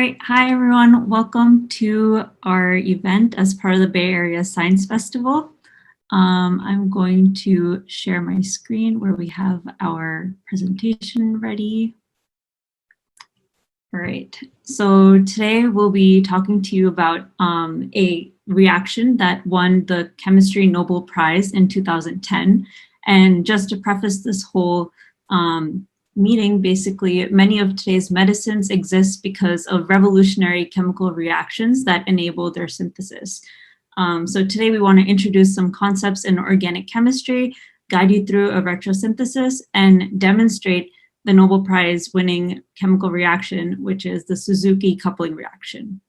right, hi everyone. Welcome to our event as part of the Bay Area Science Festival. I'm going to share my screen where we have our presentation ready. All right, so today we'll be talking to you about a reaction that won the Chemistry Nobel Prize in 2010. And just to preface this whole meeting, basically, many of today's medicines exist because of revolutionary chemical reactions that enable their synthesis. So today we want to introduce some concepts in organic chemistry, guide you through a retrosynthesis, and demonstrate the Nobel Prize winning chemical reaction, which is the Suzuki coupling reaction.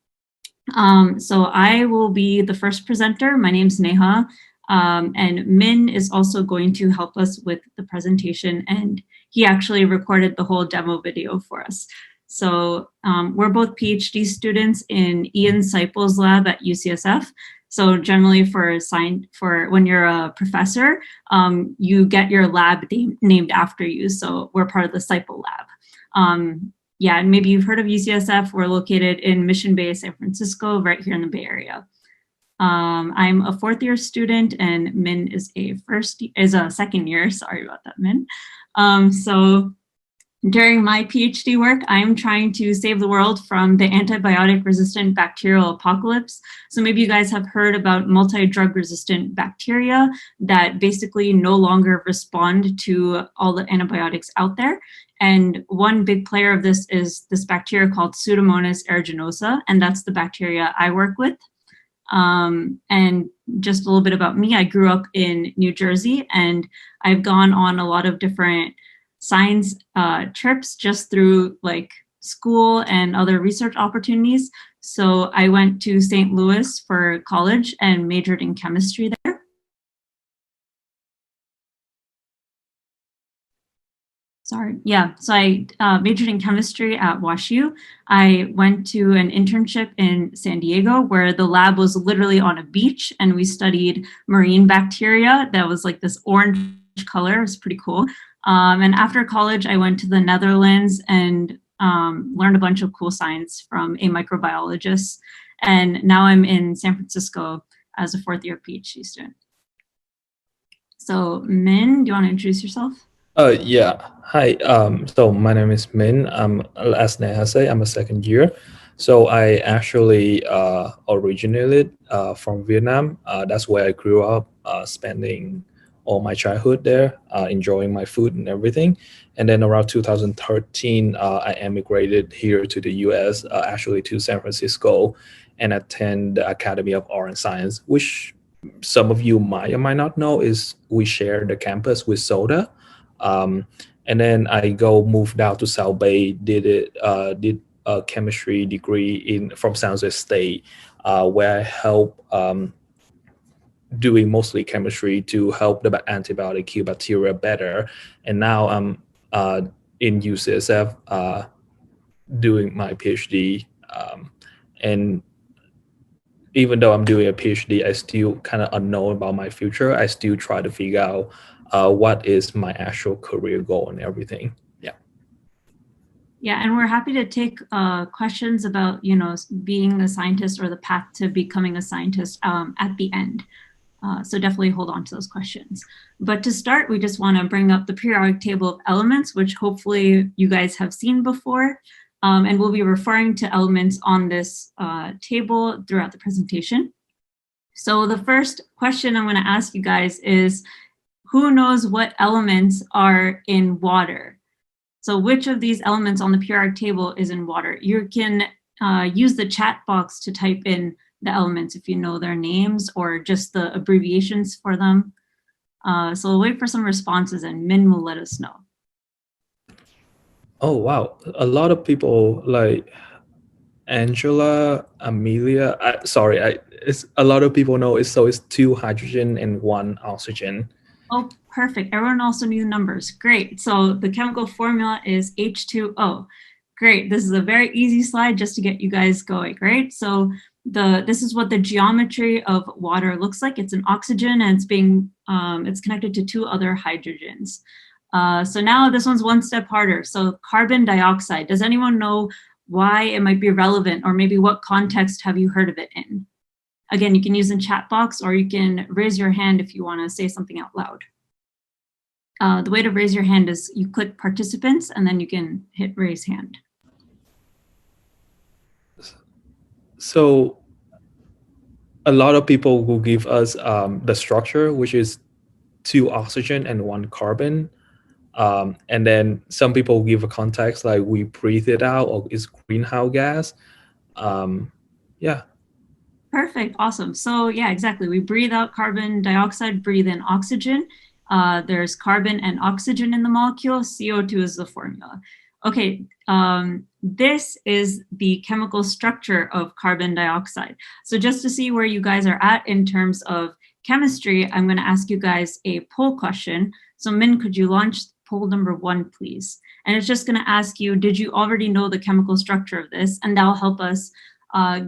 So I will be the first presenter. My name's Neha, and Min is also going to help us with the presentation, and he actually recorded the whole demo video for us. So we're both PhD students in Seiple's lab at UCSF. So generally for when you're a professor, you get your lab named after you. So we're part of the Seiple Lab. Yeah, and maybe you've heard of UCSF. We're located in Mission Bay, San Francisco, right here in the Bay Area. I'm a fourth-year student, and Min is a second year. Sorry about that, Min. So during my PhD work, I'm trying to save the world from the antibiotic-resistant bacterial apocalypse. So maybe you guys have heard about multi-drug resistant bacteria that basically no longer respond to all the antibiotics out there. And one big player of this is this bacteria called Pseudomonas aeruginosa, and that's the bacteria I work with. And just a little bit about me, I grew up in New Jersey, and I've gone on a lot of different science trips just through like school and other research opportunities. So I went to St. Louis for college and majored in chemistry there. Sorry, yeah, so I majored in chemistry at WashU. I went to an internship in San Diego where the lab was literally on a beach, and we studied marine bacteria that was like this orange color. It was pretty cool. And after college, I went to the Netherlands and learned a bunch of cool science from a microbiologist. And now I'm in San Francisco as a fourth-year PhD student. So Min, do you want to introduce yourself? Yeah. Hi. So my name is Min. As Neha said, I'm a second year. So I actually originated from Vietnam. That's where I grew up, spending all my childhood there, enjoying my food and everything. And then around 2013, I emigrated here to the US, actually to San Francisco, and attend the Academy of Art and Science, which some of you might or might not know is we share the campus with SODA. And then I moved out to South Bay, did a chemistry degree from San Jose State, where I help doing mostly chemistry to help the antibiotic kill bacteria better. And now I'm in UCSF doing my PhD. And even though I'm doing a PhD, I still kind of unknown about my future. I still try to figure out what is my actual career goal and everything. Yeah. Yeah, and we're happy to take questions about, being a scientist or the path to becoming a scientist at the end. So definitely hold on to those questions. But to start, we just want to bring up the periodic table of elements, which hopefully you guys have seen before. And we'll be referring to elements on this table throughout the presentation. So the first question I'm going to ask you guys is, who knows what elements are in water? So which of these elements on the periodic table is in water? You can use the chat box to type in the elements if you know their names or just the abbreviations for them. So we'll wait for some responses, and Min will let us know. Oh, wow. A lot of people like Angela, Amelia. It's a lot of people know it's 2 hydrogen and 1 oxygen. Oh, perfect. Everyone also knew the numbers. Great. So the chemical formula is H2O. Great. This is a very easy slide just to get you guys going, right? So this is what the geometry of water looks like. It's an oxygen, and it's connected to 2 other hydrogens. So now this one's one step harder. So carbon dioxide. Does anyone know why it might be relevant, or maybe what context have you heard of it in? Again, you can use the chat box, or you can raise your hand if you want to say something out loud. The way to raise your hand is you click participants and then you can hit raise hand. So a lot of people will give us the structure, which is 2 oxygen and 1 carbon. And then some people give a context like we breathe it out or it's greenhouse gas. Yeah. Perfect. Awesome. So yeah, exactly. We breathe out carbon dioxide, breathe in oxygen. There's carbon and oxygen in the molecule. CO2 is the formula. Okay, this is the chemical structure of carbon dioxide. So just to see where you guys are at in terms of chemistry, I'm going to ask you guys a poll question. So Min, could you launch poll number 1, please? And it's just going to ask you, did you already know the chemical structure of this? And that'll help us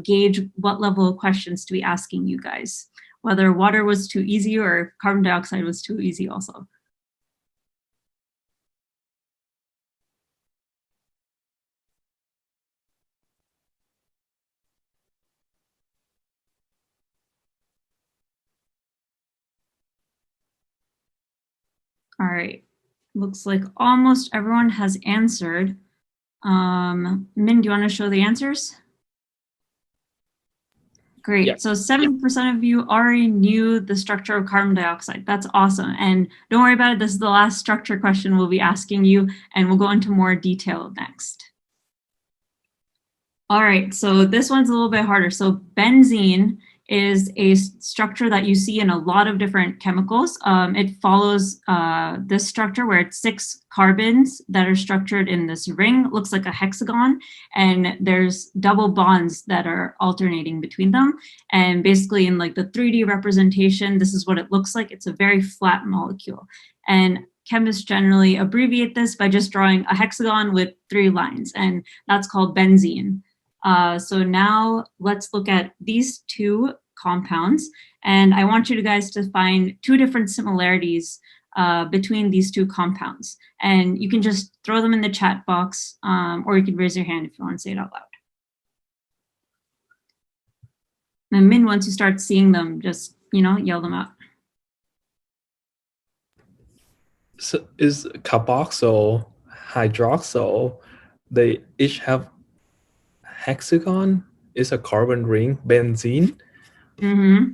gauge what level of questions to be asking you guys, whether water was too easy or carbon dioxide was too easy also. All right, looks like almost everyone has answered. Min, do you want to show the answers? Great. Yeah. So 70% of you already knew the structure of carbon dioxide. That's awesome. And don't worry about it. This is the last structure question we'll be asking you, and we'll go into more detail next. All right, so this one's a little bit harder. So benzene is a structure that you see in a lot of different chemicals. It follows this structure where it's 6 carbons that are structured in this ring. It looks like a hexagon, and there's double bonds that are alternating between them. And basically in like the 3D representation, this is what it looks like. It's a very flat molecule. And chemists generally abbreviate this by just drawing a hexagon with 3 lines, and that's called benzene. So now let's look at these 2 compounds, and I want you guys to find 2 different similarities between these 2 compounds. And you can just throw them in the chat box, or you can raise your hand if you want to say it out loud. And Min, once you start seeing them, just, yell them out. So is carboxyl, hydroxyl, they each have hexagon, is a carbon ring, benzene. Mm-hmm.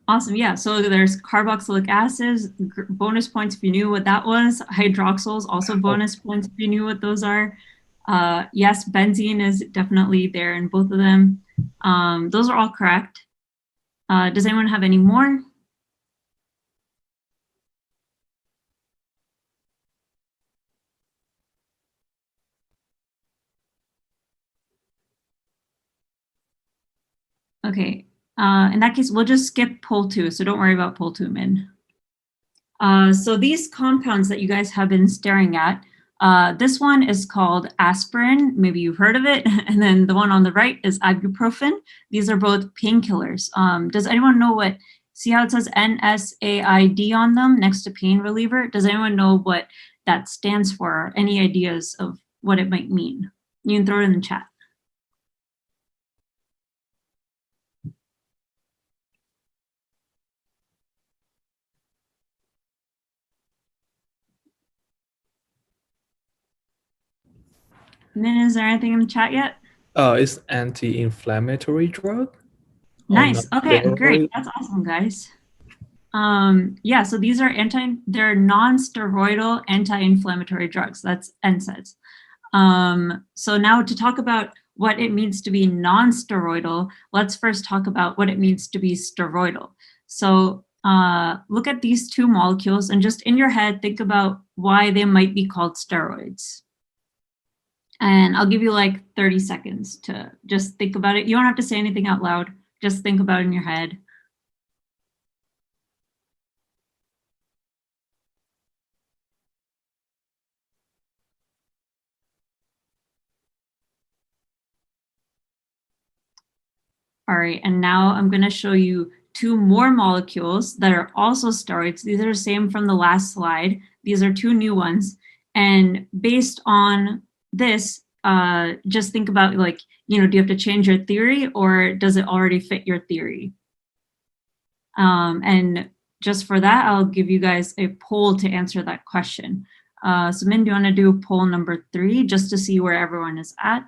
Awesome. Yeah. So there's carboxylic acids, bonus points if you knew what that was. Hydroxyls, also bonus points if you knew what those are. Yes, benzene is definitely there in both of them. Those are all correct. Does anyone have any more? Okay. In that case, we'll just skip poll 2. So don't worry about poll 2, Min. So these compounds that you guys have been staring at, this one is called aspirin. Maybe you've heard of it. And then the one on the right is ibuprofen. These are both painkillers. Does anyone know what, see how it says NSAID on them next to pain reliever? Does anyone know what that stands for? Any ideas of what it might mean? You can throw it in the chat. Min, is there anything in the chat yet? It's anti-inflammatory drug. Nice. Okay, great. That's awesome, guys. Yeah, so these are they're non-steroidal anti-inflammatory drugs. That's NSAIDs. So now to talk about what it means to be non-steroidal, let's first talk about what it means to be steroidal. So look at these 2 molecules and just in your head, think about why they might be called steroids. And I'll give you like 30 seconds to just think about it. You don't have to say anything out loud. Just think about it in your head. All right, and now I'm going to show you 2 more molecules that are also steroids. These are the same from the last slide. These are 2 new ones. And based on this, just think about like, do you have to change your theory or does it already fit your theory? And just for that, I'll give you guys a poll to answer that question. So Min, do you want to do poll number 3 just to see where everyone is at?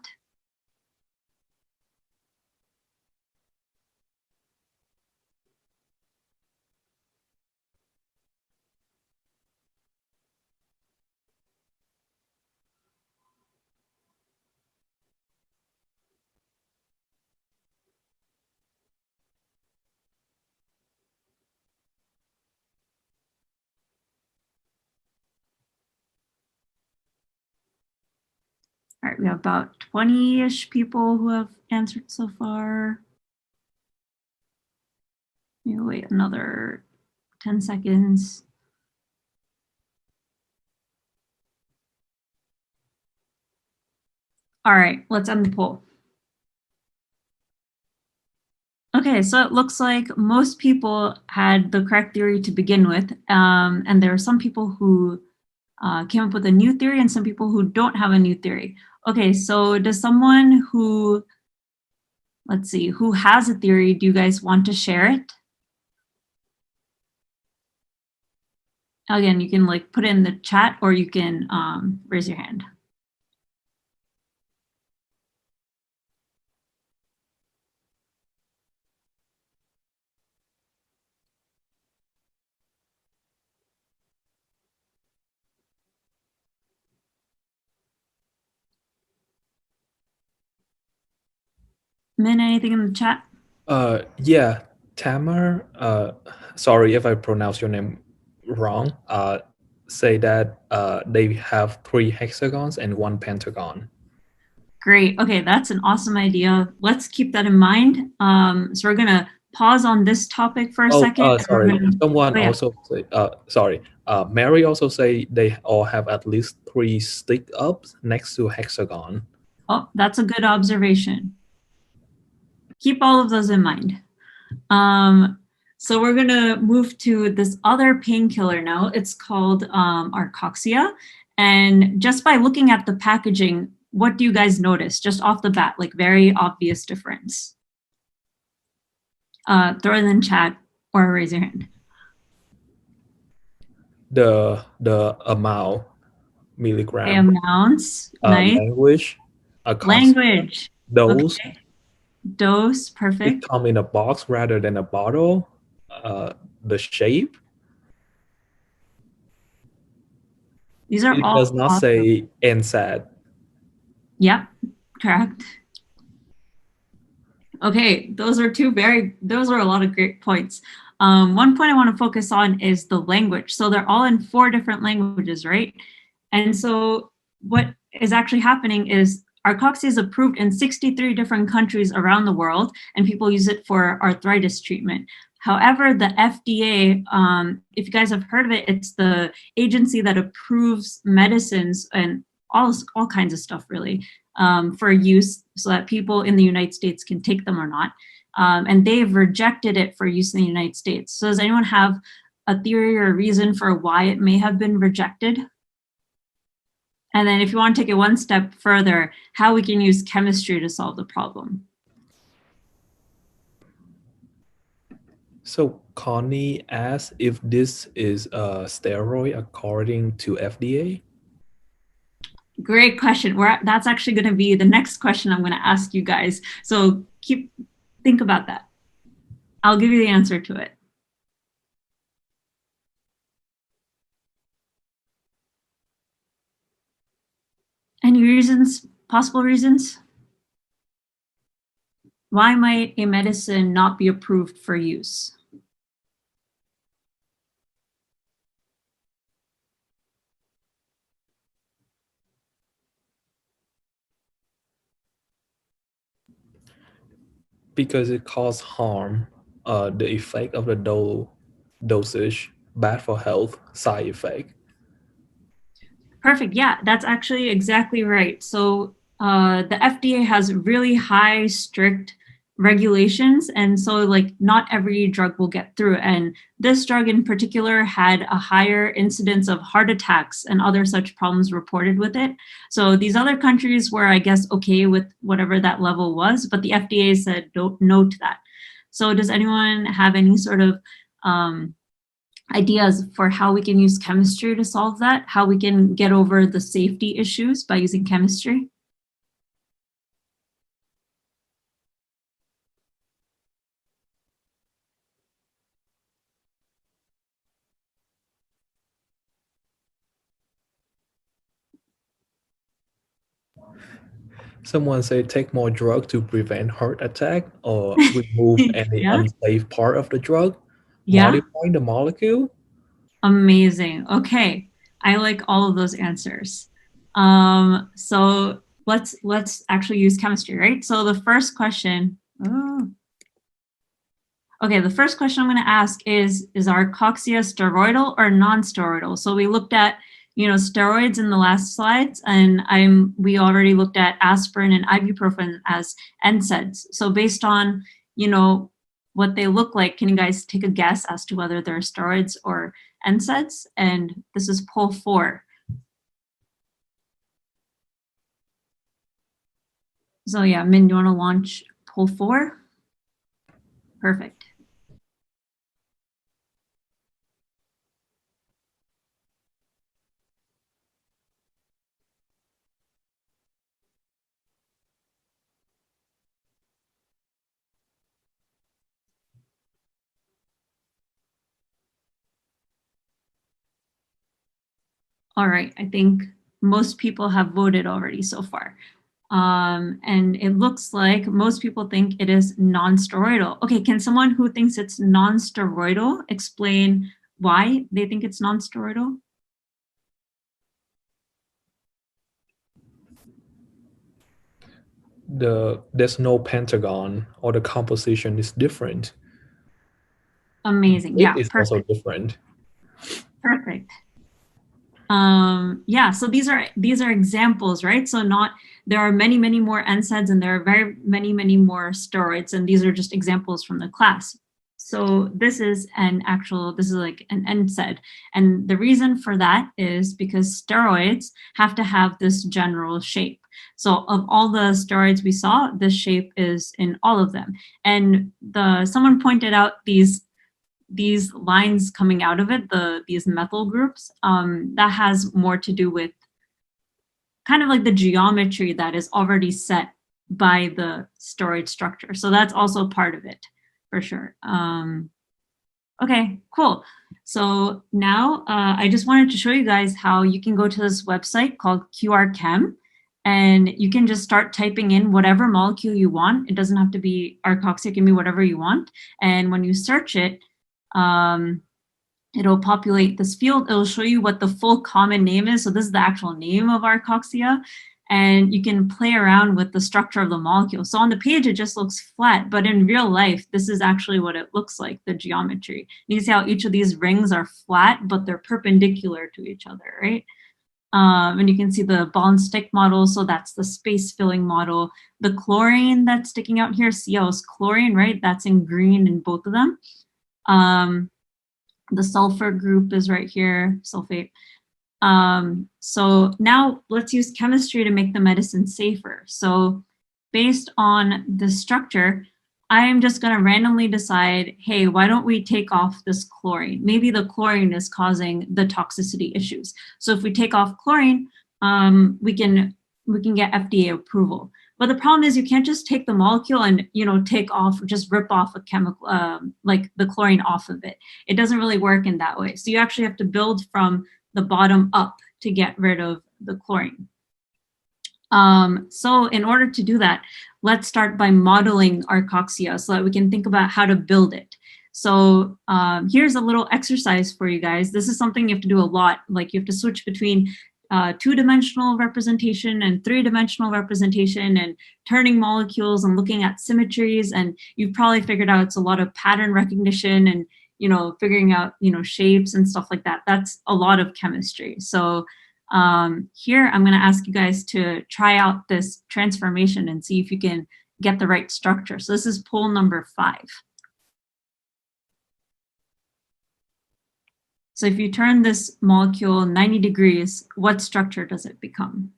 All right, we have about 20-ish people who have answered so far. Maybe wait another 10 seconds. All right, let's end the poll. Okay, so it looks like most people had the correct theory to begin with, and there are some people who came up with a new theory and some people who don't have a new theory. Okay, so does someone who, let's see, who has a theory, do you guys want to share it? Again, you can like put it in the chat or you can raise your hand. Min, anything in the chat? Yeah, Tamar, sorry if I pronounce your name wrong, say that they have 3 hexagons and 1 pentagon. Great. Okay, that's an awesome idea. Let's keep that in mind. So we're going to pause on this topic for a second. Sorry. Someone yeah. also say, sorry. Mary also say they all have at least 3 stick ups next to hexagon. Oh, that's a good observation. Keep all of those in mind. So we're going to move to this other painkiller now. It's called Arcoxia. And just by looking at the packaging, what do you guys notice just off the bat? Like very obvious difference. Throw it in chat or raise your hand. The amount, milligram. Okay, amounts. Nice. Language. Language. Dose. Okay. Dose. Perfect. It come in a box rather than a bottle. The shape. These are all. It does not say NSAID. Yep, correct. Okay, those are a lot of great points. One point I want to focus on is the language. So they're all in 4 different languages, right? And so what is actually happening is Arcoxia is approved in 63 different countries around the world, and people use it for arthritis treatment. However, the FDA, if you guys have heard of it, it's the agency that approves medicines and all kinds of stuff, really, for use so that people in the United States can take them or not. And they've rejected it for use in the United States. So does anyone have a theory or a reason for why it may have been rejected? And then if you want to take it one step further, how we can use chemistry to solve the problem. So Connie asked if this is a steroid according to FDA. Great question. That's actually going to be the next question I'm going to ask you guys. So think about that. I'll give you the answer to it. Any reasons, possible reasons? Why might a medicine not be approved for use? Because it causes harm. The effect of the dosage, bad for health, side effect. Perfect. Yeah, that's actually exactly right. So the FDA has really high, strict regulations, and so like not every drug will get through, and this drug in particular had a higher incidence of heart attacks and other such problems reported with it. So these other countries were, I guess, okay with whatever that level was, but the FDA said don't note that. So does anyone have any sort of ideas for how we can use chemistry to solve that, how we can get over the safety issues by using chemistry? Someone say take more drug to prevent heart attack or remove any Yeah, unsafe part of the drug, yeah, modify the molecule. amazing. Okay, I like all of those answers. So let's actually use chemistry, right? So the first question, okay, the first question I'm going to ask is Arcoxia steroidal or non-steroidal? So we looked at, steroids in the last slides, and we already looked at aspirin and ibuprofen as NSAIDs. So based on, what they look like, can you guys take a guess as to whether they're steroids or NSAIDs? And this is poll 4. So yeah, Min, you want to launch poll 4? Perfect. All right, I think most people have voted already so far. And it looks like most people think it is non-steroidal. Okay, can someone who thinks it's non-steroidal explain why they think it's non-steroidal? There's no pentagon or the composition is different. Amazing. It Yeah, is also perfect. different. Perfect. Yeah, so these are examples, right? So there are many, many more NSAIDs and there are very many more steroids, and these are just examples from the class. So this is like an NSAID. And the reason for that is because steroids have to have this general shape. So of all the steroids we saw, this shape is in all of them. And someone pointed out these lines coming out of it, these methyl groups, that has more to do with kind of like the geometry that is already set by the steroid structure. So that's also part of it for sure. Okay, cool. So now I just wanted to show you guys how you can go to this website called QR Chem, and you can just start typing in whatever molecule you want. It doesn't have to be Arcoxia, it can be whatever you want. And when you search it, it'll populate this field. It'll show you what the full common name is. So this is the actual name of Arcoxia. And you can play around with the structure of the molecule. So on the page, it just looks flat, but in real life, this is actually what it looks like, the geometry. You can see how each of these rings are flat, but they're perpendicular to each other, right? And you can see the ball and stick model. So that's the space filling model. The chlorine that's sticking out here, CO is chlorine, right? That's in green in both of them. The sulfur group is right here, sulfate. So now let's use chemistry to make the medicine safer. So based on the structure, I'm just going to randomly decide, hey, why don't we take off this chlorine? Maybe the chlorine is causing the toxicity issues. So if we take off chlorine, we can get FDA approval. But the problem is you can't just take the molecule and just rip off a chemical like the chlorine off of it. It doesn't really work in that way. So you actually have to build from the bottom up to get rid of the chlorine. So in order to do that, let's start by modeling Arcoxia so that we can think about how to build it. So here's a little exercise for you guys. This is something you have to do a lot. Like you have to switch between two-dimensional representation and three-dimensional representation and turning molecules and looking at symmetries. And you've probably figured out it's a lot of pattern recognition and figuring out shapes and stuff like that. That's a lot of chemistry. So here I'm going to ask you guys to try out this transformation and see if you can get the right structure. So this is pole number 5. So if you turn this molecule 90 degrees, what structure does it become?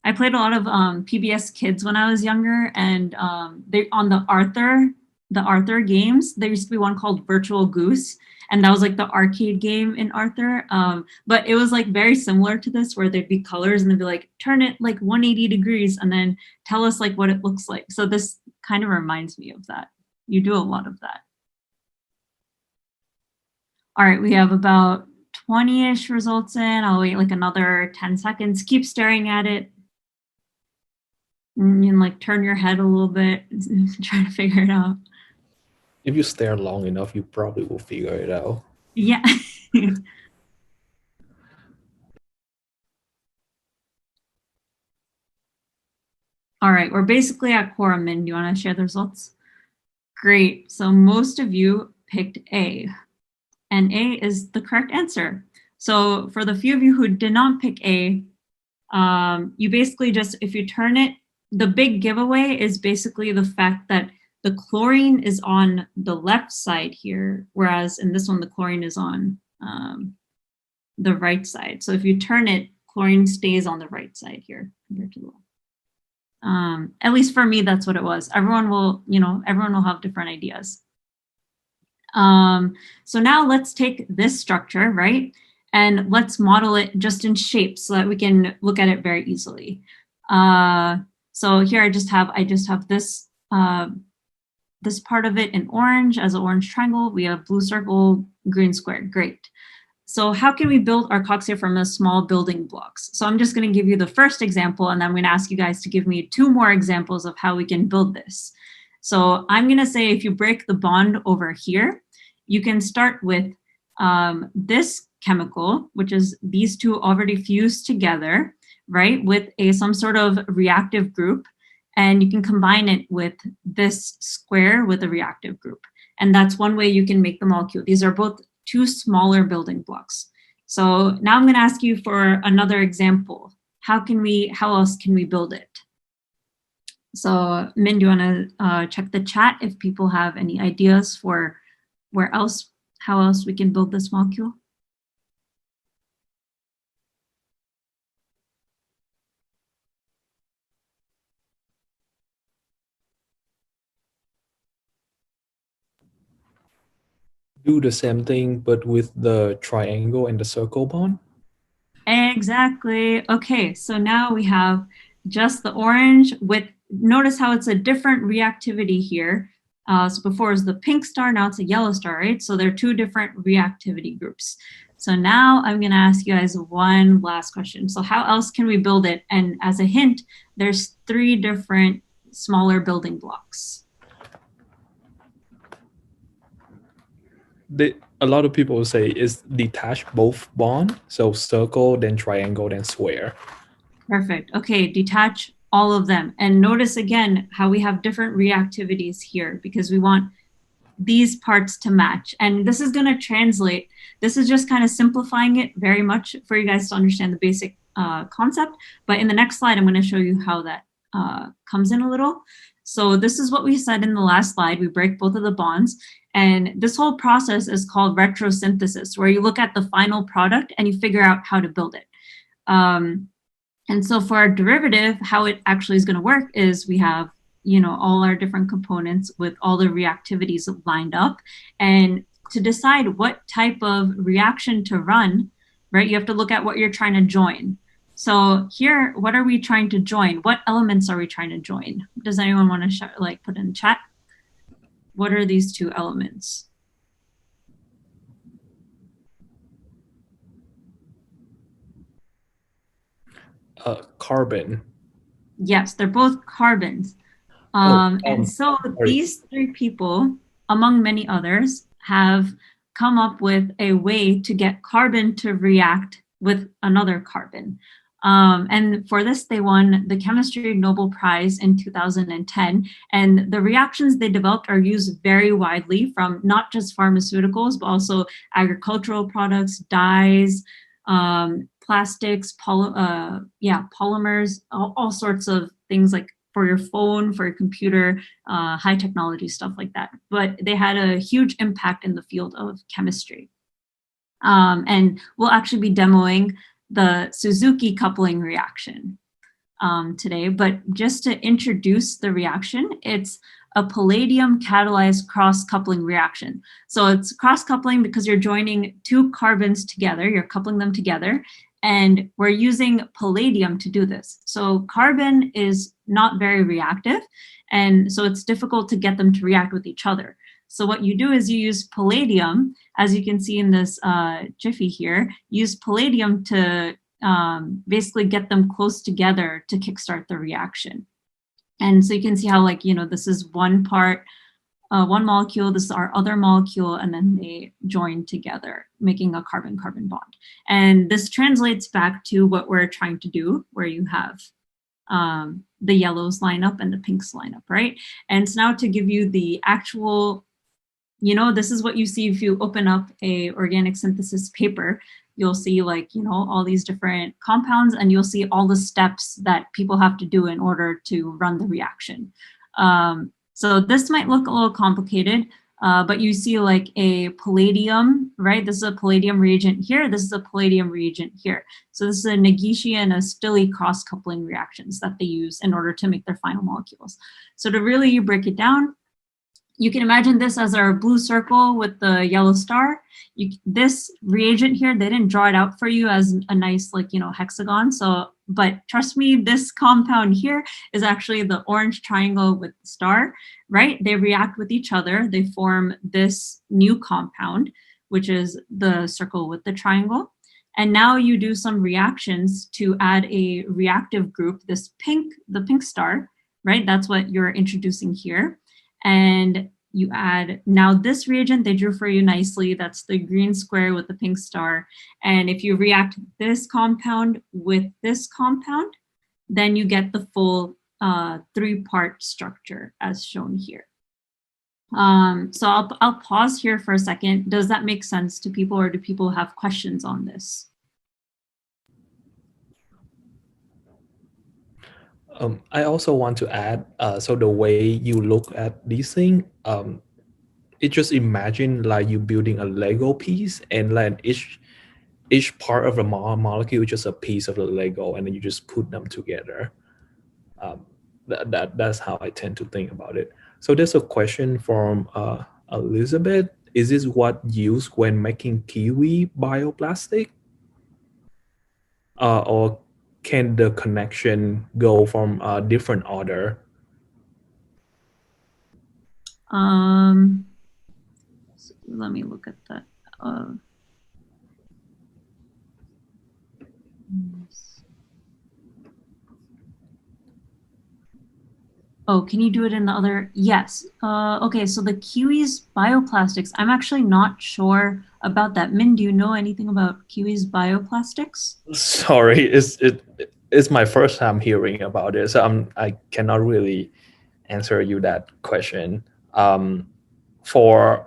I played a lot of PBS Kids when I was younger, and they on the Arthur games, there used to be one called Virtual Goose, and that was like the arcade game in Arthur. But it was like very similar to this, where there'd be colors and they'd be like, turn it like 180 degrees and then tell us like what it looks like. So this kind of reminds me of that. You do a lot of that. All right, we have about 20-ish results in. I'll wait like another 10 seconds. Keep staring at it. And you can like turn your head a little bit, try to figure it out. If you stare long enough, you probably will figure it out. Yeah. All right, we're basically at quorum. Min, do you want to share the results? Great. So most of you picked A, and A is the correct answer. So for the few of you who did not pick A, you basically just, if you turn it, the big giveaway is basically the fact that the chlorine is on the left side here, whereas in this one, the chlorine is on the right side. So if you turn it, chlorine stays on the right side here compared to the left. At least for me, that's what it was. Everyone will have different ideas. So now let's take this structure, right? And let's model it just in shape so that we can look at it very easily. So here I just have this this part of it in orange as an orange triangle. We have blue circle, green square. Great. So how can we build Arcoxia from a small building blocks? So I'm just going to give you the first example, and then I'm going to ask you guys to give me 2 more examples of how we can build this. So I'm going to say if you break the bond over here, you can start with this chemical, which is these 2 already fused together, right, with some sort of reactive group. And you can combine it with this square with a reactive group. And that's one way you can make the molecule. These are both 2 smaller building blocks. So now I'm going to ask you for another example. How else can we build it? So Min, do you want to check the chat if people have any ideas for how else we can build this molecule? Do the same thing, but with the triangle and the circle bond? Exactly. Okay, so now we have just the orange with, notice how it's a different reactivity here. So before it was the pink star, now it's a yellow star, right? So there are 2 different reactivity groups. So now I'm going to ask you guys one last question. So how else can we build it? And as a hint, there's 3 different smaller building blocks. A lot of people will say is detach both bond, so circle, then triangle, then square. Perfect. Okay, detach all of them. And notice again how we have different reactivities here because we want these parts to match. And this is going to translate. This is just kind of simplifying it very much for you guys to understand the basic concept. But in the next slide, I'm going to show you how that comes in a little. So this is what we said in the last slide. We break both of the bonds. And this whole process is called retrosynthesis, where you look at the final product and you figure out how to build it. And so for our derivative, how it actually is going to work is we have, all our different components with all the reactivities lined up. And to decide what type of reaction to run, right, you have to look at what you're trying to join. So here, what are we trying to join? What elements are we trying to join? Does anyone want to put in chat? What are these 2 elements? Carbon. Yes, they're both carbons. And so these 3 people, among many others, have come up with a way to get carbon to react with another carbon. And for this, they won the Chemistry Nobel Prize in 2010. And the reactions they developed are used very widely from not just pharmaceuticals, but also agricultural products, dyes, plastics, polymers, all sorts of things like for your phone, for your computer, high technology stuff like that. But they had a huge impact in the field of chemistry. And we'll actually be demoing the Suzuki coupling reaction today. But just to introduce the reaction, it's a palladium-catalyzed cross-coupling reaction. So it's cross-coupling because you're joining two carbons together, you're coupling them together, and we're using palladium to do this. So carbon is not very reactive, and so it's difficult to get them to react with each other. So what you do is you use palladium, as you can see in this jiffy here, use palladium to basically get them close together to kickstart the reaction. And so you can see how, like, you know, this is one part, one molecule, this is our other molecule, and then they join together, making a carbon-carbon bond. And this translates back to what we're trying to do, where you have the yellows line up and the pinks line up, right? And so now to give you the actual, you know, this is what you see if you open up a organic synthesis paper. You'll see, like, you know, all these different compounds, and you'll see all the steps that people have to do in order to run the reaction. So this might look a little complicated, but you see like a palladium, right? This is a palladium reagent here. This is a palladium reagent here. So this is a Negishi and a Stille cross-coupling reactions that they use in order to make their final molecules. So to really break it down, you can imagine this as our blue circle with the yellow star. This reagent here, they didn't draw it out for you as a nice, like, you know, hexagon. So, but trust me, this compound here is actually the orange triangle with the star, right? They react with each other. They form this new compound, which is the circle with the triangle. And now you do some reactions to add a reactive group, this pink, the pink star, right? That's what you're introducing here. And you add now this reagent they drew for you nicely. That's the green square with the pink star. And if you react this compound with this compound, then you get the full three-part structure as shown here. So I'll pause here for a second. Does that make sense to people, or do people have questions on this? I also want to add, so the way you look at these things, it just imagine like you building a Lego piece, and like each part of the molecule is just a piece of the Lego, and then you just put them together. That's how I tend to think about it. So there's a question from Elizabeth. Is this what used when making kiwi bioplastic? Or can the connection go from a different order? So let me look at that. Oh, can you do it in the other? Yes. Okay, so the kiwis bioplastics, I'm actually not sure about that. Min, do you know anything about kiwis bioplastics? Sorry, it's my first time hearing about it, so I cannot really answer you that question. For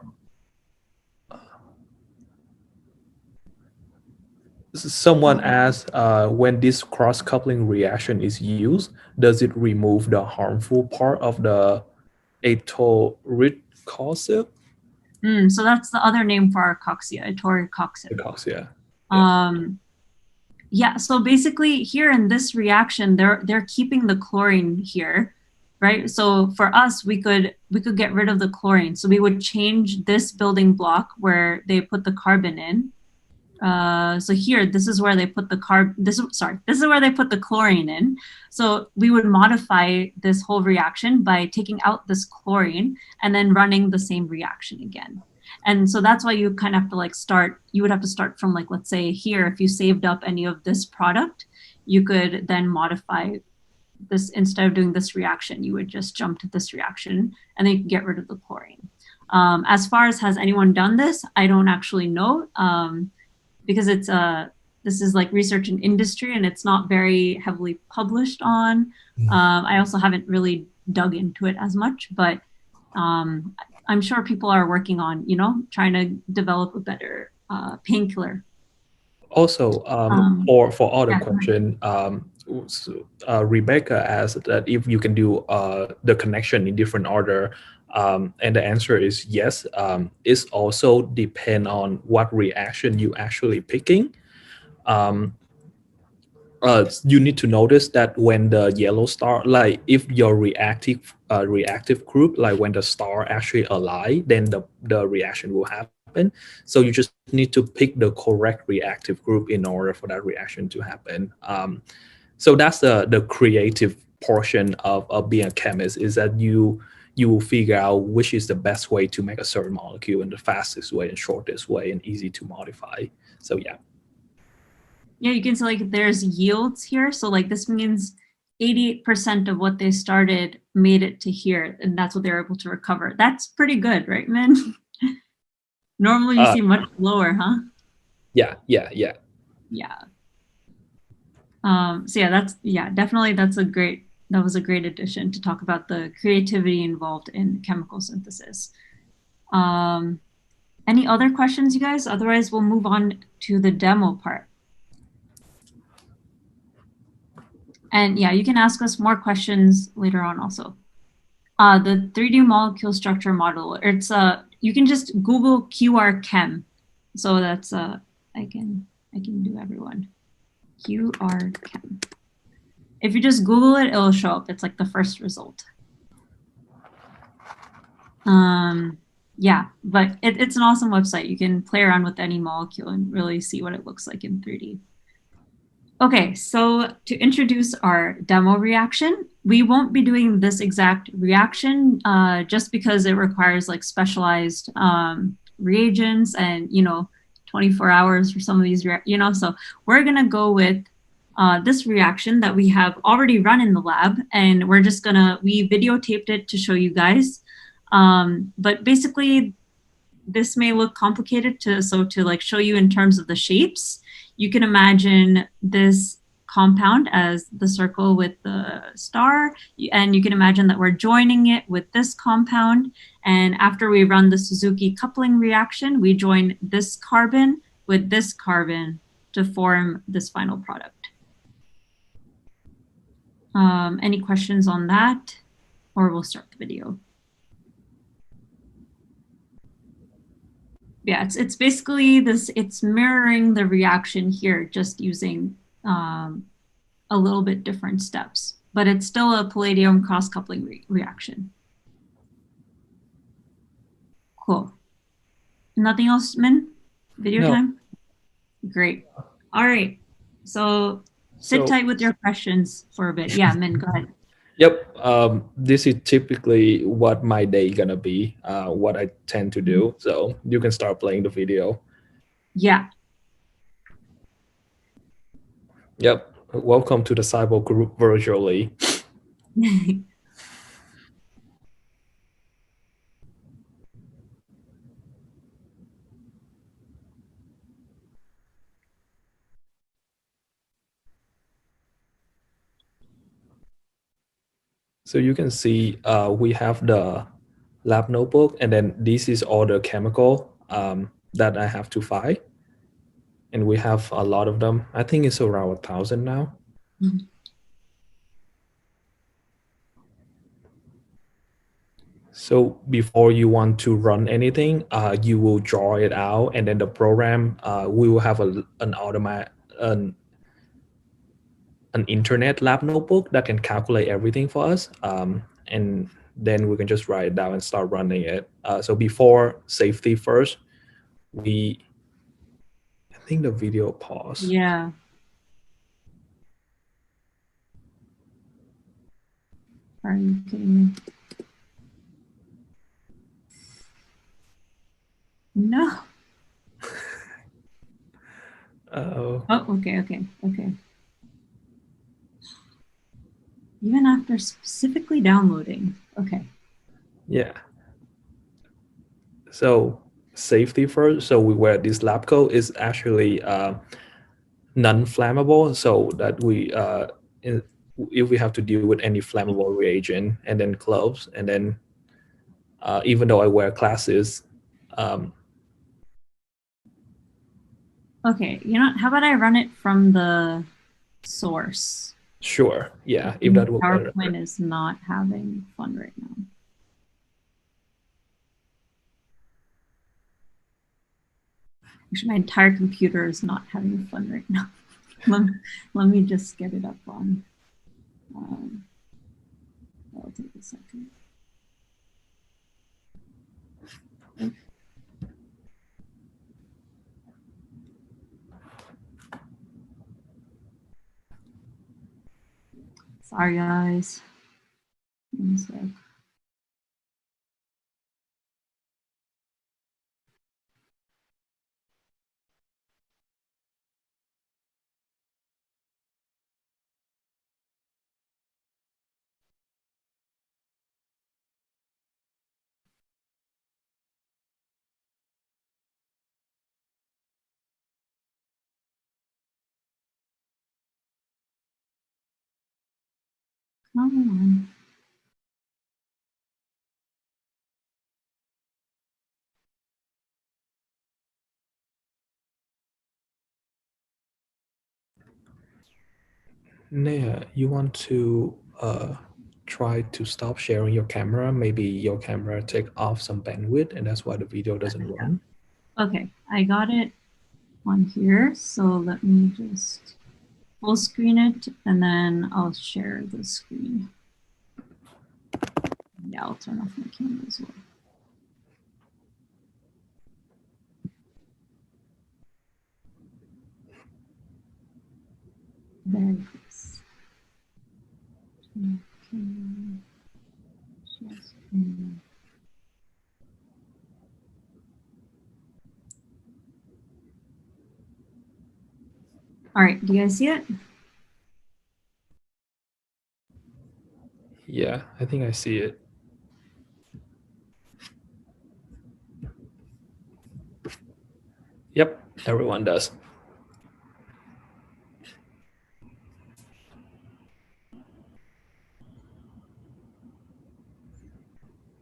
someone asked, when this cross-coupling reaction is used, does it remove the harmful part of the etoricosip? So that's the other name for Arcoxia, etoricosip. Arcoxia. Yeah, so basically here in this reaction, they're keeping the chlorine here, right? So for us, we could get rid of the chlorine. So we would change this building block where they put the carbon in. So here, this is where they put the this is where they put the chlorine in. So we would modify this whole reaction by taking out this chlorine and then running the same reaction again. And so that's why you kind of have to like you would have to start from, like, let's say here, if you saved up any of this product, you could then modify this. Instead of doing this reaction, you would just jump to this reaction and then you can get rid of the chlorine. As far as has anyone done this, I don't actually know. Because it's this is like research in industry and it's not very heavily published on. I also haven't really dug into it as much, but I'm sure people are working on, trying to develop a better painkiller. Also, for other Yeah. question, Rebecca asked that if you can do the connection in different order, and the answer is yes. It's also depend on what reaction you actually picking. You need to notice that when the yellow star, like if your reactive group, like when the star actually align, then the reaction will happen. So you just need to pick the correct reactive group in order for that reaction to happen. So that's the creative portion of being a chemist, is that you will figure out which is the best way to make a certain molecule in the fastest way and shortest way and easy to modify. So yeah. Yeah, you can see like there's yields here. So like this means 88% of what they started made it to here, and that's what they were able to recover. That's pretty good, right, Min? Normally you see much lower, huh? Yeah. Yeah. So yeah, definitely that was a great addition to talk about the creativity involved in chemical synthesis. Any other questions, you guys? Otherwise, we'll move on to the demo part. And yeah, you can ask us more questions later on also. The 3D molecule structure model, you can just Google QR Chem. So that's I can do everyone. QR Chem. If you just Google it, it'll show up. It's like the first result. Yeah, but it's an awesome website. You can play around with any molecule and really see what it looks like in 3D. Okay, so to introduce our demo reaction, we won't be doing this exact reaction just because it requires like specialized reagents and, 24 hours for some of these, so we're gonna go with this reaction that we have already run in the lab, and we videotaped it to show you guys. But basically, this may look complicated to like show you in terms of the shapes. You can imagine this compound as the circle with the star, and you can imagine that we're joining it with this compound. And after we run the Suzuki coupling reaction, we join this carbon with this carbon to form this final product. Any questions on that? Or we'll start the video. Yeah, it's basically this, it's mirroring the reaction here, just using a little bit different steps, but it's still a palladium cross-coupling reaction. Cool. Nothing else, Min? Video time? Great. All right. So sit tight with your questions for a bit. Yeah, Min, go ahead. Yep. This is typically what my day gonna be, what I tend to do. So you can start playing the video. Yeah. Yep. Welcome to the Seiple group virtually. So you can see we have the lab notebook, and then this is all the chemical that I have to find. And we have a lot of them. I think it's around 1,000 now. Mm-hmm. So before you want to run anything, you will draw it out, and then the program, we will have an internet lab notebook that can calculate everything for us. And then we can just write it down and start running it. So before safety first, I think the video paused. Yeah. Are you kidding me? No. Oh, okay. Even after specifically downloading. Okay. Yeah. So safety first. So where this lab code is actually non-flammable, so that if we have to deal with any flammable reagent, and then gloves, and then even though I wear glasses. Okay, how about I run it from the source? Sure, yeah, if that would better. PowerPoint is not having fun right now. Actually, my entire computer is not having fun right now. let me just get it up on. That'll take a second. Sorry, guys. One sec. Come on. Neha, you want to try to stop sharing your camera? Maybe your camera take off some bandwidth, and that's why the video doesn't run. Okay, I got it on here. So let me just full screen it, and then I'll share the screen. Yeah, I'll turn off my camera as well. There it is. All right, do you guys see it? Yeah, I think I see it. Yep, everyone does.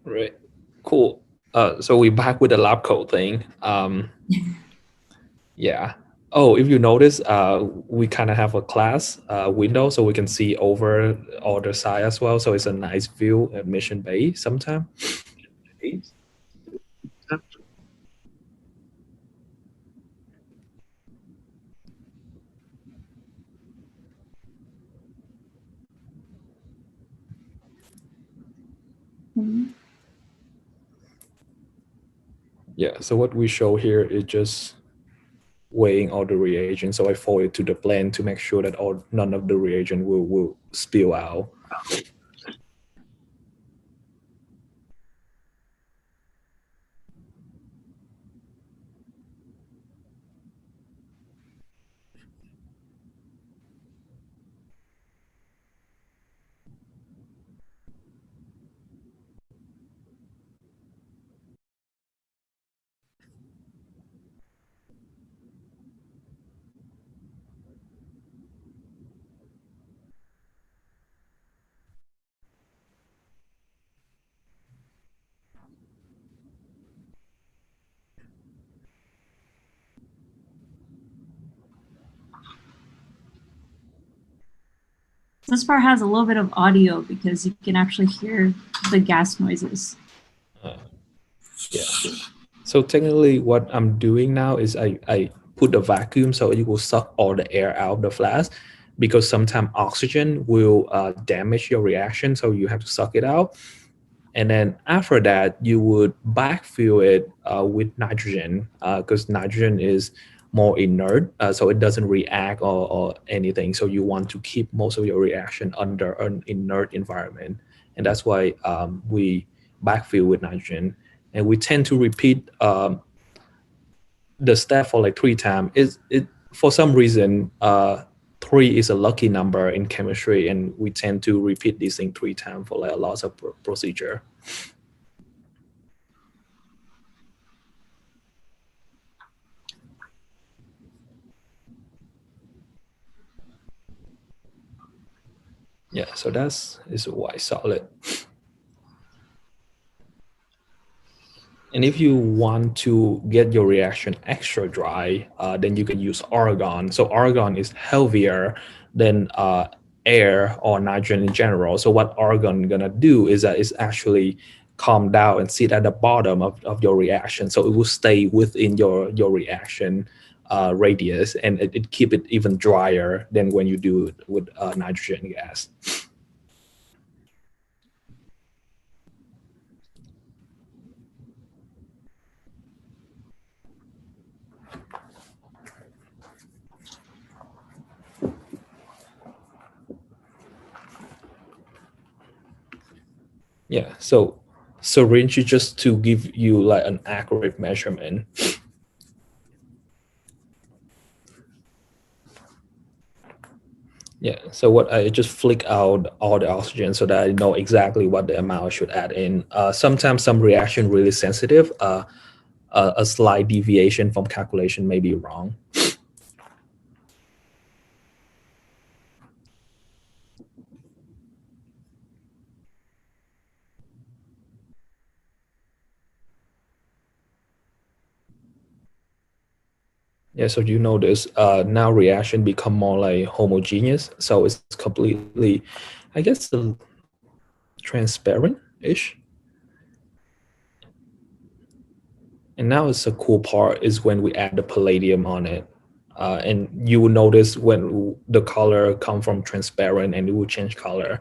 Right, cool. So we're back with the lab coat thing. Yeah. Oh, if you notice, we kind of have a class window, so we can see over all the side as well. So it's a nice view at Mission Bay sometime. Yeah, so what we show here is just weighing all the reagents. So I forward it to the blend to make sure that none of the reagent will spill out. This part has a little bit of audio because you can actually hear the gas noises. Yeah. So technically what I'm doing now is I put a vacuum so it will suck all the air out of the flask, because sometimes oxygen will damage your reaction. So you have to suck it out. And then after that, you would backfill it with nitrogen, because nitrogen is more inert, so it doesn't react or anything. So you want to keep most of your reaction under an inert environment. And that's why we backfill with nitrogen. And we tend to repeat the step for like 3 times. For some reason, 3 is a lucky number in chemistry, and we tend to repeat this thing 3 times for like a lot of procedure. Yeah, so that's is a white solid. And if you want to get your reaction extra dry, then you can use argon. So argon is heavier than air or nitrogen in general. So what argon gonna do is that it's actually calm down and sit at the bottom of your reaction. So it will stay within your reaction radius, and it keep it even drier than when you do it with nitrogen gas. Yeah, so syringe is just to give you like an accurate measurement. Yeah, so what I just flick out all the oxygen so that I know exactly what the amount I should add in. Sometimes some reaction really sensitive. A slight deviation from calculation may be wrong. Yeah, so you notice now reaction become more like homogeneous. So it's completely, I guess, transparent-ish. And now it's a cool part is when we add the palladium on it. And you will notice when the color come from transparent and it will change color.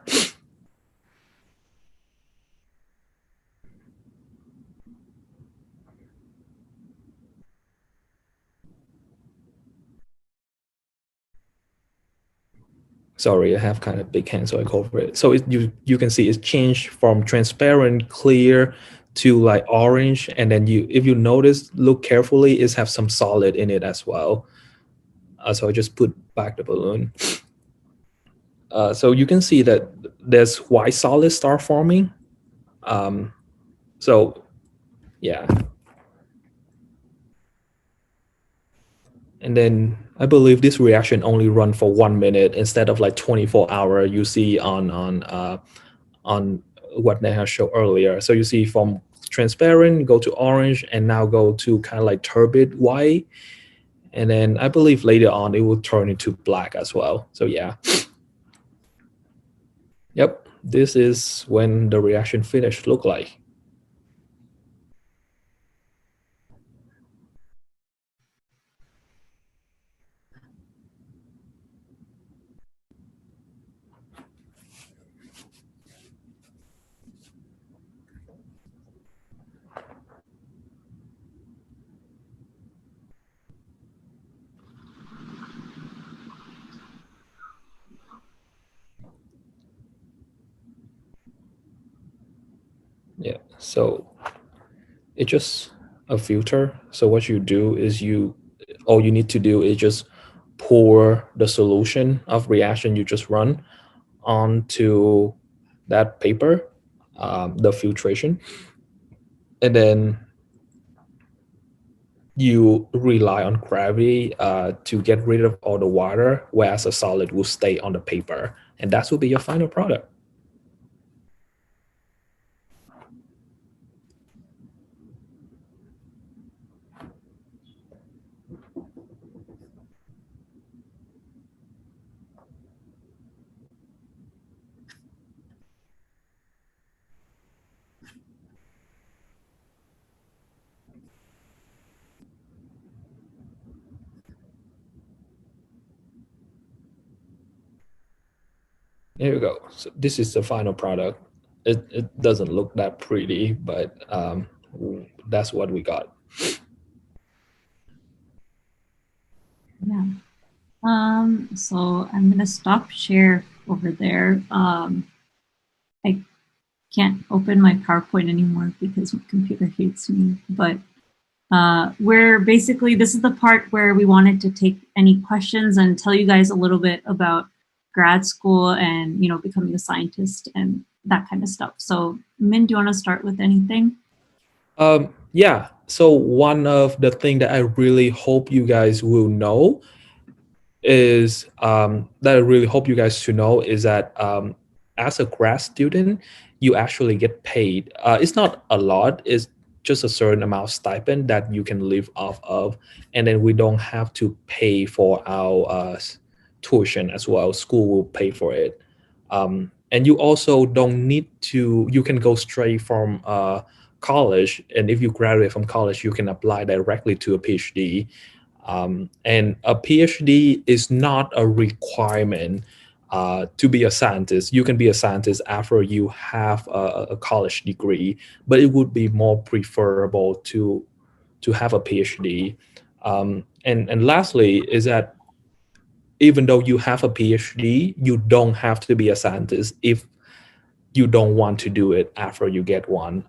Sorry, I have kind of big hands, so I go over it. So you can see it's changed from transparent, clear to like orange. And then if you notice, look carefully, it have some solid in it as well. So I just put back the balloon. So you can see that there's white solid start forming. So yeah. And then I believe this reaction only run for 1 minute instead of like 24 hour you see on what Neha showed earlier. So you see from transparent go to orange and now go to kind of like turbid white. And then I believe later on it will turn into black as well. So yeah. Yep, this is when the reaction finish look like. Yeah, so it's just a filter. So what you do is all you need to do is just pour the solution of reaction you just run onto that paper, the filtration, and then you rely on gravity to get rid of all the water, whereas a solid will stay on the paper, and that will be your final product. There you go. So this is the final product. It doesn't look that pretty, but that's what we got. Yeah. So I'm gonna stop share over there. I can't open my PowerPoint anymore because my computer hates me. But we're basically, this is the part where we wanted to take any questions and tell you guys a little bit about grad school and, you know, becoming a scientist and that kind of stuff. So Min, do you want to start with anything? Yeah. So one of the things that I really hope you guys will know is that I really hope you guys to know is that as a grad student, you actually get paid. It's not a lot. It's just a certain amount of stipend that you can live off of, and then we don't have to pay for our tuition as well. School will pay for it, and you also don't need to. You can go straight from college, and if you graduate from college, you can apply directly to a PhD. And a PhD is not a requirement to be a scientist. You can be a scientist after you have a college degree, but it would be more preferable to have a PhD. And lastly is that even though you have a PhD, you don't have to be a scientist if you don't want to do it after you get one.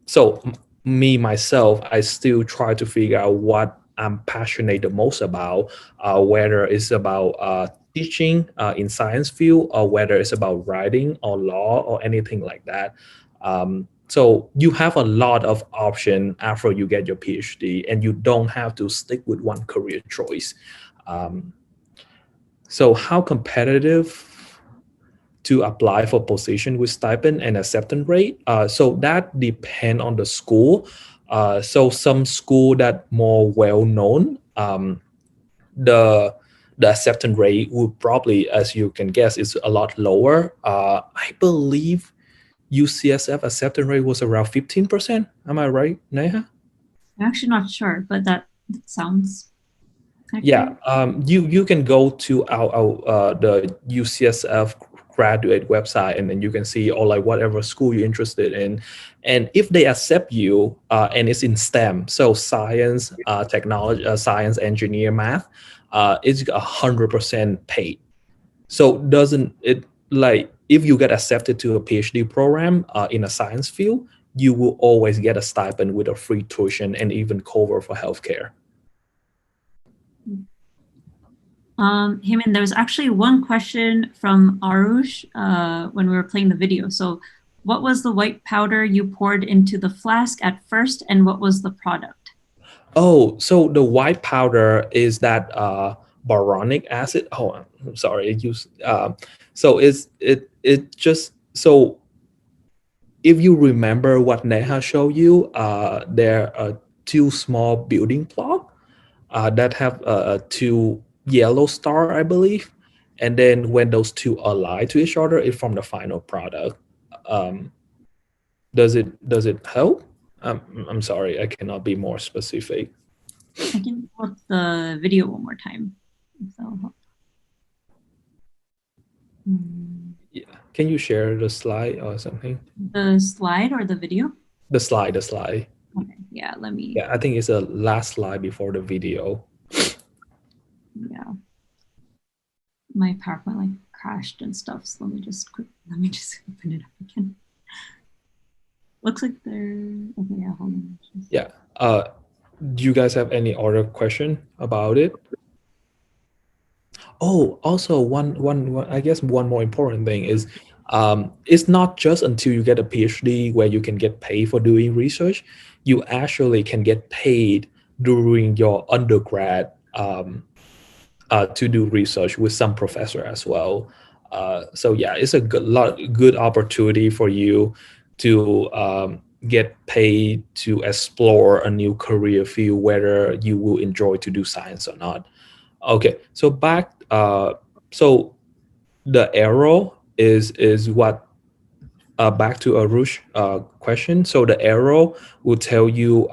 So me myself, I still try to figure out what I'm passionate the most about, whether it's about teaching in science field, or whether it's about writing or law or anything like that. So you have a lot of option after you get your PhD, and you don't have to stick with one career choice. So how competitive to apply for position with stipend and acceptance rate? So that depend on the school. So some school that more well known, the acceptance rate would probably, as you can guess, is a lot lower. I believe UCSF acceptance rate was around 15%. Am I right, Neha? I'm actually not sure, but that sounds accurate. Yeah, you can go to our the UCSF graduate website, and then you can see all like whatever school you're interested in, and if they accept you, and it's in STEM, so science, technology, science, engineer, math, it's 100% paid. So doesn't it, like if you get accepted to a PhD program in a science field, you will always get a stipend with a free tuition and even cover for healthcare. Heyman, there was actually one question from Arush when we were playing the video. So what was the white powder you poured into the flask at first, and what was the product? Oh, so the white powder is that boronic acid. Oh, I'm sorry. So it just, so if you remember what Neha showed you, there are two small building block that have two yellow star, I believe, and then when those two align to each other, it form the final product. Um, does it help? I'm sorry, I cannot be more specific. I can pull up the video one more time. So, Yeah. Can you share the slide or something? the slide or the video? The slide. Okay, yeah, let me. Yeah, I think it's the last slide before the video. Yeah, my PowerPoint like crashed and stuff. So let me just open it up again. Looks like they're okay. Yeah, hold on. Yeah. Do you guys have any other question about it? Oh, also one I guess one more important thing is it's not just until you get a PhD where you can get paid for doing research. You actually can get paid during your undergrad to do research with some professor as well. So yeah, it's a good opportunity for you to get paid to explore a new career field, whether you will enjoy to do science or not. Okay, so back, so the arrow is what, back to Arush question. So the arrow will tell you,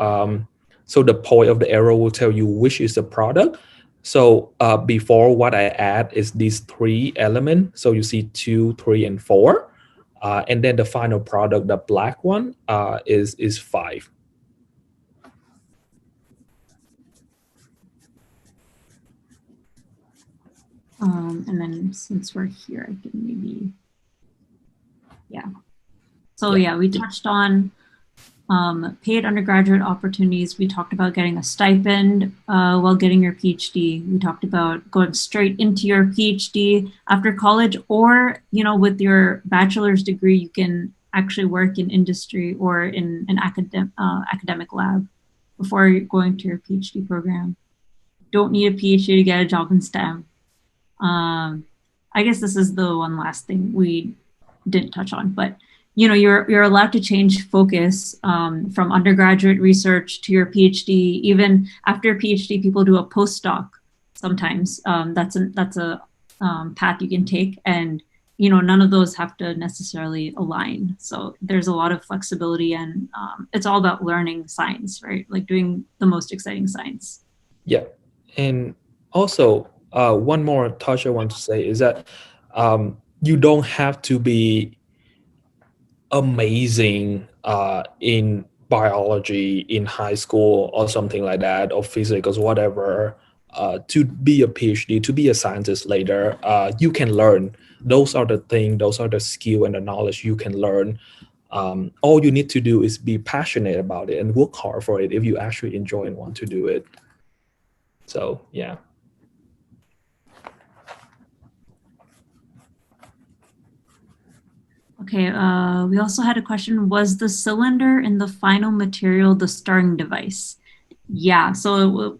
so the point of the arrow will tell you which is the product. So before, what I add is these three elements. So you see 2, 3, and 4. And then the final product, the black one, is 5. And then since we're here, I can maybe, yeah. So yeah, we touched on paid undergraduate opportunities. We talked about getting a stipend while getting your PhD. We talked about going straight into your PhD after college, or, you know, with your bachelor's degree, you can actually work in industry or in an academic lab before going to your PhD program. Don't need a PhD to get a job in STEM. I guess this is the one last thing we didn't touch on, but you know, you're allowed to change focus from undergraduate research to your PhD. Even after a PhD, people do a postdoc sometimes. That's a path you can take, and you know, none of those have to necessarily align. So there's a lot of flexibility, and it's all about learning science, right? Like doing the most exciting science. Yeah. And also, one more touch I want to say is that you don't have to be amazing in biology in high school or something like that, or physics or whatever, to be a PhD, to be a scientist later. You can learn. Those are the things, those are the skill and the knowledge you can learn. All you need to do is be passionate about it and work hard for it if you actually enjoy and want to do it. So, yeah. Okay, we also had a question, was the cylinder in the final material the stirring device? Yeah, so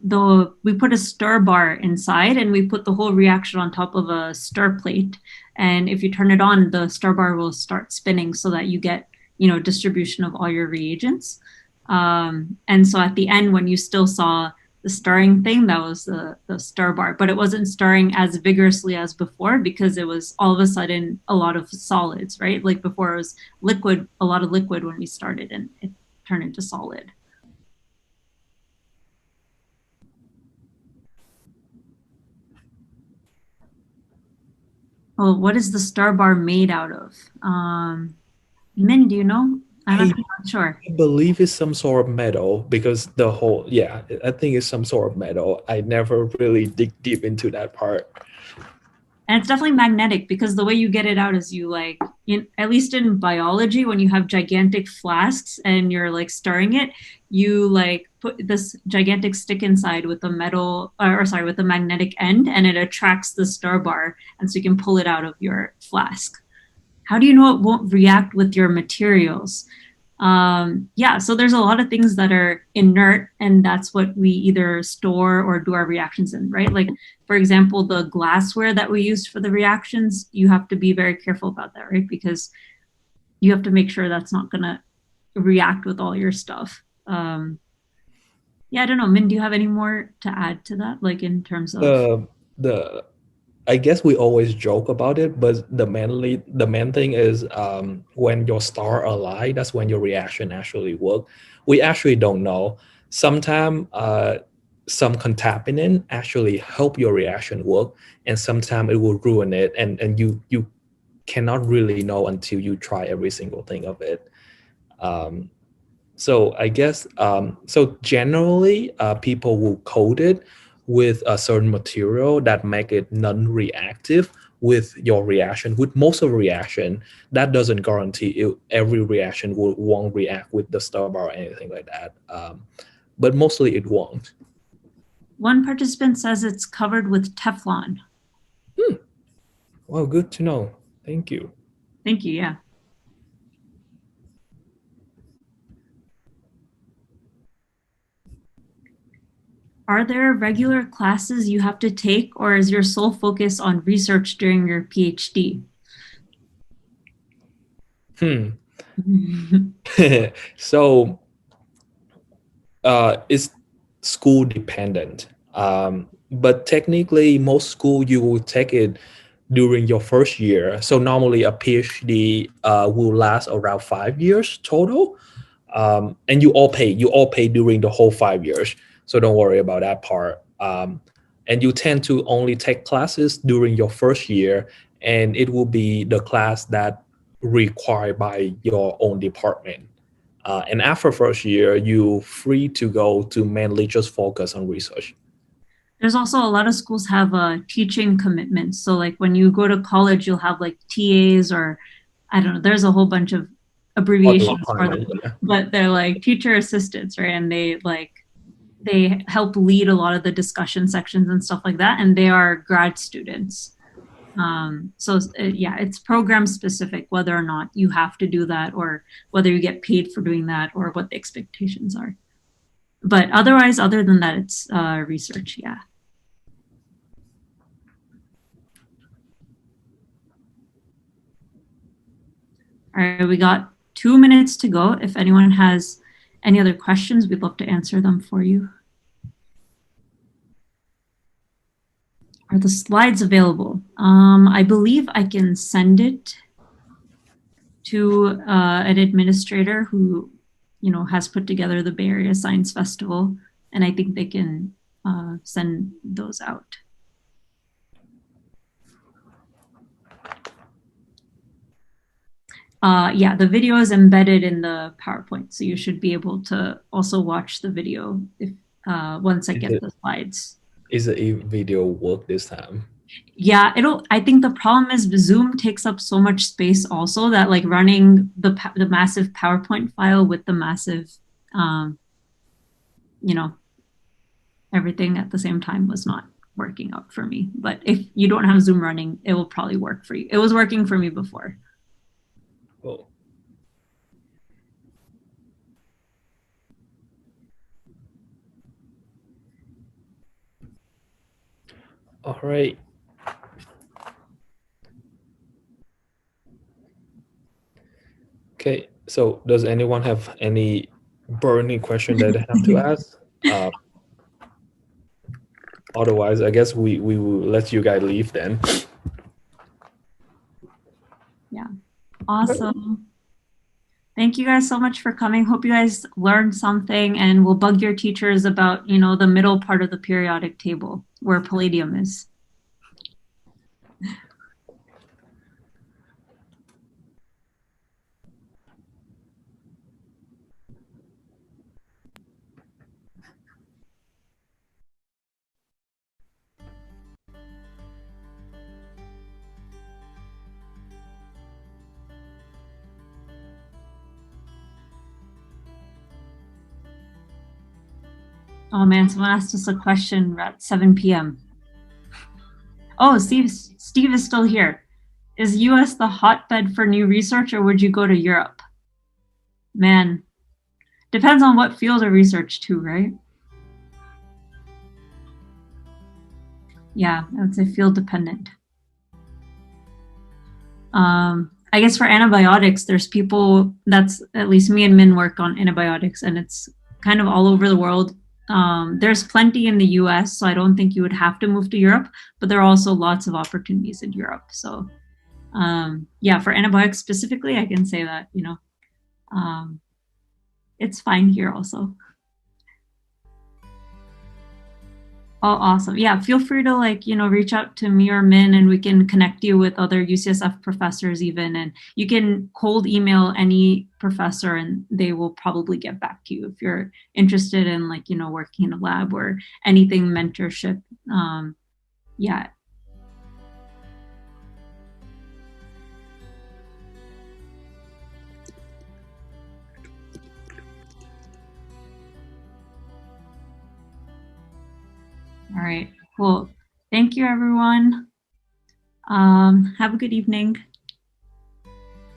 we put a stir bar inside and we put the whole reaction on top of a stir plate. And if you turn it on, the stir bar will start spinning so that you get, you know, distribution of all your reagents. And so at the end, when you still saw the stirring thing, that was the stir bar, but it wasn't stirring as vigorously as before because it was all of a sudden a lot of solids, right? Like before it was liquid, a lot of liquid when we started, and it turned into solid. Well, what is the star bar made out of? Min, do you know? I'm I actually not sure. believe it's some sort of metal because the whole, yeah, I think it's some sort of metal. I never really dig deep into that part. And it's definitely magnetic because the way you get it out is you like, at least in biology, when you have gigantic flasks and you're like stirring it, you like put this gigantic stick inside with a metal, or sorry, with a magnetic end, and it attracts the star bar. And so you can pull it out of your flask. How do you know it won't react with your materials? Yeah, so there's a lot of things that are inert, and that's what we either store or do our reactions in, right? Like, for example, the glassware that we use for the reactions, you have to be very careful about that, right? Because you have to make sure that's not going to react with all your stuff. Yeah, I don't know. Min, do you have any more to add to that, like in terms of? The I guess we always joke about it, but the main thing is when your star align, that's when your reaction actually work. We actually don't know. Sometimes some contaminant actually help your reaction work, and sometimes it will ruin it, and you cannot really know until you try every single thing of it. Um, so I guess so generally people will coat it with a certain material that make it non-reactive with your reaction. With most of the reaction, that doesn't guarantee every reaction won't react with the star bar or anything like that. But mostly it won't. One participant says it's covered with Teflon. Well, good to know. Thank you. Thank you. Yeah. Are there regular classes you have to take, or is your sole focus on research during your PhD? So it's school dependent. But technically, most school you will take it during your first year. So normally a PhD will last around 5 years total, and you all pay during the whole 5 years. So don't worry about that part. And you tend to only take classes during your first year, and it will be the class that required by your own department. And after first year, you're free to go to mainly just focus on research. There's also a lot of schools have teaching commitments. So like when you go to college, you'll have like TAs, or I don't know, there's a whole bunch of abbreviations for them, Yeah. but they're like teacher assistants, right? And they help lead a lot of the discussion sections and stuff like that. And they are grad students. So yeah, it's program specific, whether or not you have to do that, or whether you get paid for doing that, or what the expectations are. But otherwise, other than that, it's research. Yeah. All right, we got 2 minutes to go. If anyone has any other questions, we'd love to answer them for you. Are the slides available? I believe I can send it to an administrator who, has put together the Bay Area Science Festival, and I think they can send those out. Yeah, the video is embedded in the PowerPoint, so you should be able to also watch the video if once I get the slides. Is the video work this time? Yeah, I think the problem is Zoom takes up so much space also that like running the massive PowerPoint file with the massive, everything at the same time was not working out for me. But if you don't have Zoom running, it will probably work for you. It was working for me before. Oh. All right. Okay, so does anyone have any burning question that they have to ask? Otherwise, I guess we will let you guys leave then. Yeah, awesome. Thank you guys so much for coming. Hope you guys learned something, and we'll bug your teachers about, the middle part of the periodic table where palladium is. Oh man, someone asked us a question at 7 p.m. Oh, Steve is still here. Is US the hotbed for new research, or would you go to Europe? Man, depends on what field of research too, right? Yeah, I would say field dependent. I guess for antibiotics, there's people, that's at least me and Min work on antibiotics, and it's kind of all over the world. There's plenty in the US, so I don't think you would have to move to Europe, but there are also lots of opportunities in Europe. So yeah, for antibiotics specifically, I can say that, it's fine here also. Oh, awesome. Yeah, feel free to reach out to me or Min, and we can connect you with other UCSF professors even. And you can cold email any professor and they will probably get back to you if you're interested in working in a lab or anything mentorship. Yeah. All right, cool. Thank you, everyone. Have a good evening.